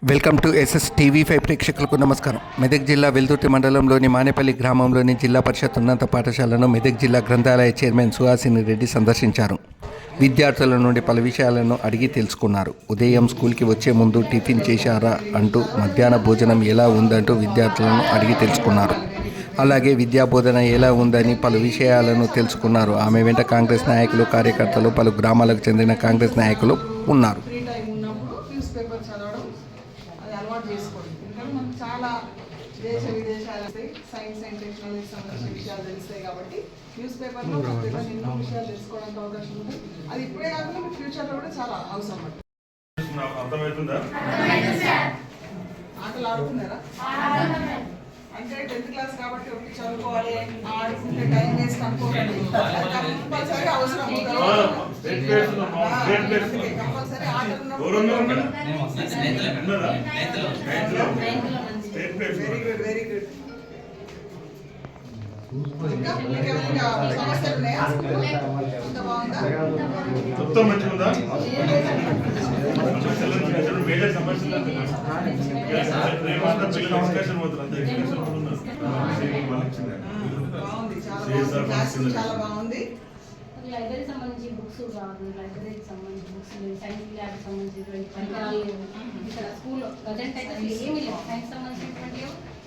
Welcome to SSTV5 ప్రేక్షకులకు నమస్కారం. మెదక్ జిల్లా వెల్దుర్తి మండలంలోని మానేపల్లి గ్రామంలోని జిల్లా పరిషత్ ఉన్నత పాఠశాలను మెదక్ జిల్లా గ్రంథాలయ చైర్మన్ సుహాసిని రెడ్డి సందర్శించారు. విద్యార్థుల నుండి పలు విషయాలను అడిగి తెలుసుకున్నారు. ఉదయం స్కూల్కి వచ్చే ముందు టిఫిన్ చేశారా అంటూ, మధ్యాహ్న భోజనం ఎలా ఉందంటూ విద్యార్థులను అడిగి తెలుసుకున్నారు. అలాగే విద్యాబోధన ఎలా ఉందని పలు విషయాలను తెలుసుకున్నారు. ఆమె వెంట కాంగ్రెస్ నాయకులు, కార్యకర్తలు, పలు గ్రామాలకు చెందిన కాంగ్రెస్ నాయకులు ఉన్నారు. అలవాటు చేసుకోండి. ఎందుకంటే మనకు చాలా దేశ విదేశాలు సైన్స్ అండ్ టెక్నాలజీ సంబంధించిన విషయాలు తెలుస్తాయి కాబట్టి న్యూస్ పేపర్లో ఎన్నో విషయాలు తెలుసుకోవడానికి అవకాశం ఉంది. అది ఇప్పుడే కాకుండా మీ ఫ్యూచర్లో కూడా చాలా అవసరం పడుతుంది. ఆటలు ఆడుకున్నారా? అంటే 10th క్లాస్ కాబట్టి ఒకటి చదువుకోవాలి, ఆడుకుంటే టైం వేస్ట్ అనుకోకండి. కంపల్సరీ అవసరం కంపల్సరీ ఆటలు వెరీ గుడ్ వెరీ గుడ్. ఇంకా మీకేమైనా సమస్యలు ఉన్నాయా? అంత బాగుందా? మొత్తం మంచిగా ఉందా? మేజర్ సమస్యలు చాలా బాగుంది. లైబ్రరీ సంబంధించి బుక్స్ కాదు, లైబ్రరీకి సంబంధించి బుక్స్, సైన్స్ ల్యాబ్కి సంబంధించినటువంటి పరికరాలు ఇక్కడ స్కూల్లో ప్రజెంట్ అయితే అసలు ఏమీ లేవు. సైన్స్ సంబంధించినటువంటి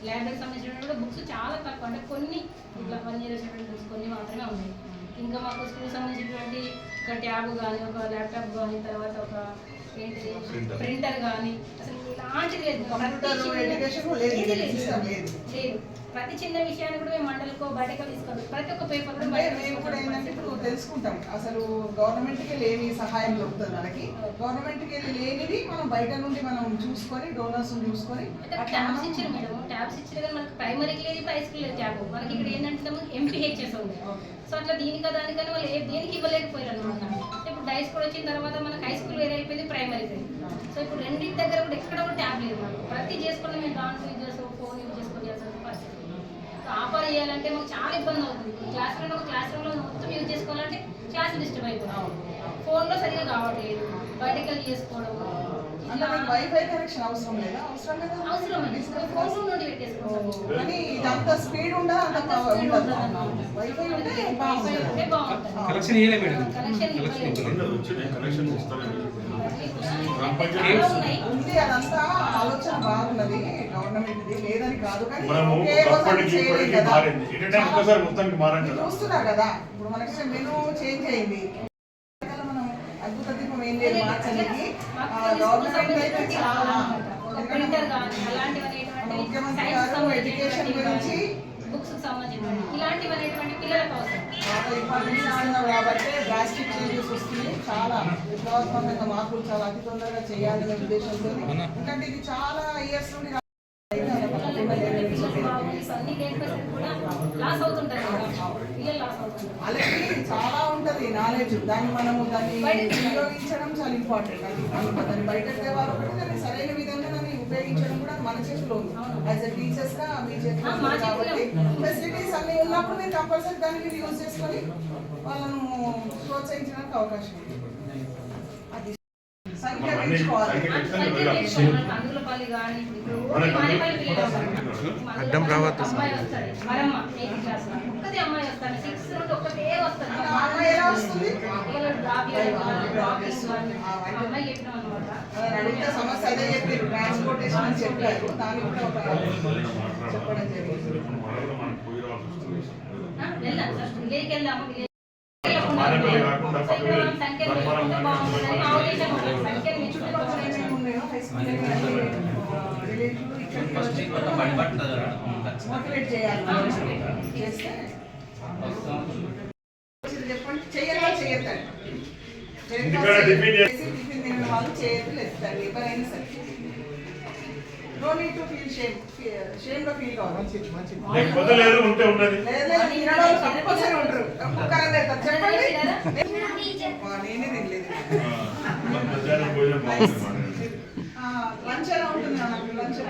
ల్యాబ్కి సంబంధించినటువంటి కూడా బుక్స్ చాలా తక్కువ, అంటే కొన్ని ఇట్లా పనిచేసేటువంటి బుక్స్ కొన్ని మాత్రమే ఉన్నాయి. ఇంకా మాకు స్కూల్ సంబంధించినటువంటి ఒక ట్యాబ్ కానీ, ఒక ల్యాప్టాప్ కానీ, తర్వాత ఒక ఏంటి ప్రింటర్ కానీ, అసలు ఇలాంటిది లేదు. ప్రతి చిన్న విషయాన్ని కూడా మేము మండలికో బయటకు తీసుకోవాలి. ప్రతి ఒక్క పేపర్ కూడా మేము కూడా ఏంటంటే ఇప్పుడు తెలుసుకుంటాం అసలు గవర్నమెంట్కి వెళ్ళి ఏమి సహాయం దొరుకుతుంది మనకి. గవర్నమెంట్కి వెళ్ళి లేనివి మనం బయట నుండి మనం చూసుకొని డోనర్స్ చూసుకొని ట్యాబ్స్ ఇచ్చారు మేడం. ట్యాబ్స్ ఇచ్చారు కానీ మనకి ప్రైమరీకి లేదు, హై స్కూల్ లేదు ట్యాబ్. మనకి ఇక్కడ ఏంటంటే MPHS ఉంది. సో అట్లా దీనికా దానికని వాళ్ళు దేనికి ఇవ్వలేకపోయారు అనమాట. ఇప్పుడు హై స్కూల్ వచ్చిన తర్వాత మనకి హై స్కూల్ వేరే అయిపోయింది, ప్రైమరీ వేరే. సో ఇప్పుడు రెండింటి దగ్గర కూడా ఎక్కడ కూడా ట్యాబ్ లేదు. మనకు ప్రతి చేసుకుని మేము దాంట్లో యూజ్ చేసుకో, ఫోన్ యూజ్ చేసుకోవాల్సిన పరిస్థితి. ఆఫర్ చేయాలంటే మాకు చాలా ఇబ్బంది అవుతుంది. క్లాస్ రూమ్లో మొత్తం యూజ్ చేసుకోవాలంటే క్లాస్ డిస్టర్బ్ అయిపోతుంది. ఫోన్లో సరిగా కావట్లేదు, బయటకు వెళ్ళి చేసుకోవడం. వైఫై కనెక్షన్ అవసరం లేదా? అవసరం అండి. ఫోన్ రూమ్ నుండి పెట్టేసుకోవాలి. కానీ ఇదంతా స్పీడ్ ఉండదు, అంత వైఫై ఉంటే బాగుంటుంది. కనెక్షన్ ఉంది, అదంతా ఆలోచన బాగున్నది గవర్నమెంట్ది, లేదని కాదు. కానీ చూస్తున్నారు కదా ఇప్పుడు మనకి మెనూ చేంజ్ అయింది. మనం అద్భుత దీపం ఏం లేదు మార్చడానికి. గవర్నమెంట్ అయితే చాలా ముఖ్యమంత్రి గారు ఎడ్యుకేషన్ గురించి బుక్స్ సంబంధించి ఇలాంటివనేటువంటి పిల్లలకు అవసరం చాలా ఇంపార్టెన్స్ ఇస్తున్నారు కాబట్టి డ్రాస్టిక్ చేంజెస్ వస్తుంది. చాలా విప్లవాత్మకంగా మార్పులు చాలా అతి తొందరగా చేయాలనే ఉద్దేశంతో. ఎందుకంటే ఇది చాలా ఇయర్స్ నుండి అలాగే చాలా ఉంటుంది నాలెడ్జ్. దాన్ని మనము దాన్ని ఉపయోగించడం చాలా ఇంపార్టెంట్. దాన్ని బయట తేవాలి, దాన్ని సరైన విధంగా దాన్ని ఉపయోగించడం కూడా మన చేతిలో ఉంది. యాజ్ ఎ టీచర్స్ గా మీ చేతిలో ఉంది కాబట్టి ఫెసిలిటీస్ అన్ని ఉన్నప్పుడు మీరు కంపల్సరీ దాన్ని మీరు యూజ్ చేసుకొని వాళ్ళను ప్రోత్సహించడానికి అవకాశం ఉంది. అది సంఖ్య పెంచుకోవాలి. అడ్డం రావద్దు. అమ్మాయి వస్తాను 6 నుండి ఒకటే వస్తాను. సమస్య అదే చెప్పారు, ట్రాన్స్పోర్టేషన్ అని చెప్పారు. దాన్ని కూడా ఒక చెప్పడం జరిగింది. మోటివేట్ చేయాలి. చేస్తే చెప్పండి, చెయ్యాలి చేయొద్దండి. టిఫిన్ తినే వాళ్ళు చేయొద్దు ఎత్తండి. ఎవరైనా సరే no need to feel shame. Shame లో ఫీల్ కావాలి. కంపల్సరీ ఉంటారు. చెప్పండి, నేనే తినలేదు. లంచ్ ఎలా ఉంటుంది? నాకు లంచ్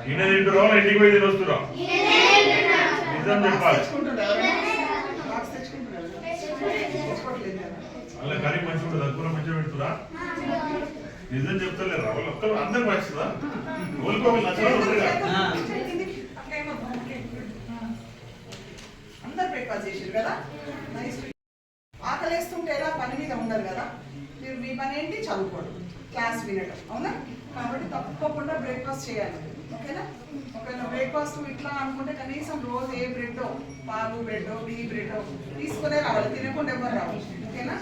తింటురా, ఇంటికి పోయి తినొస్తురా. నిజం చెప్పాలి. అలా కర్రీ మంచిగా ఉంటుంది, అద్భుతం మంచిగా పెడుతురా. నిజం చెప్తలేరు వాళ్ళు ఒక్కరు అందరికి వచ్చిందా ఓల్కోవాలి నచ్చలేదు అందరు బ్రేక్ఫాస్ట్ చేసారు కదా నైస్. ఆకలేస్తుంటే ఎలా పని మీద ఉండరు కదా, మీరు మీ పని ఏంటి చదువుకోవడం, క్లాస్ వినడం, అవునా? కాబట్టి తప్పకుండా బ్రేక్ఫాస్ట్ చేయాలి, ఓకేనా? ఒకవేళ బ్రేక్ఫాస్ట్ ఇట్లా అనుకుంటే కనీసం రోజు ఏ బ్రెడ్, పాలు బ్రెడ్, టీ బ్రెడ్ తీసుకునే రావాలి, తినకుండా ఎవరు రావాలి, ఓకేనా?